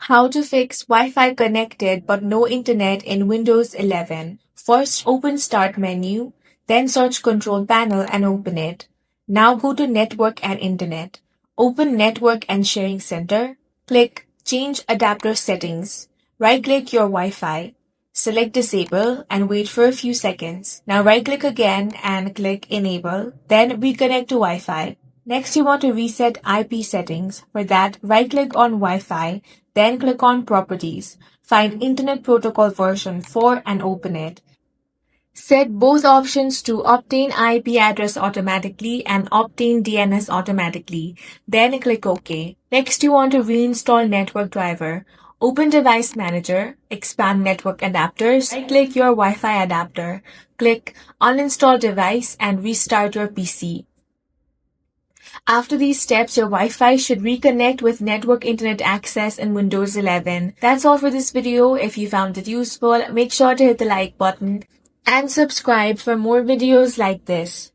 How to fix Wi-Fi connected but no internet in Windows 11. First, open Start menu, then search Control Panel and open it. Now go to Network and Internet. Open Network and Sharing Center. Click Change Adapter Settings. Right-click your Wi-Fi. Select Disable and wait for a few seconds. Now right-click again and click Enable. Then reconnect to Wi-Fi. Next, you want to reset IP settings. For that, right-click on Wi-Fi, then click on Properties. Find Internet Protocol version 4 and open it. Set both options to obtain IP address automatically and obtain DNS automatically. Then click OK. Next, you want to reinstall network driver. Open Device Manager, expand Network Adapters, right-click your Wi-Fi adapter, click Uninstall Device and restart your PC. After these steps, your Wi-Fi should reconnect with network internet access in Windows 11. That's all for this video. If you found it useful, make sure to hit the like button and subscribe for more videos like this.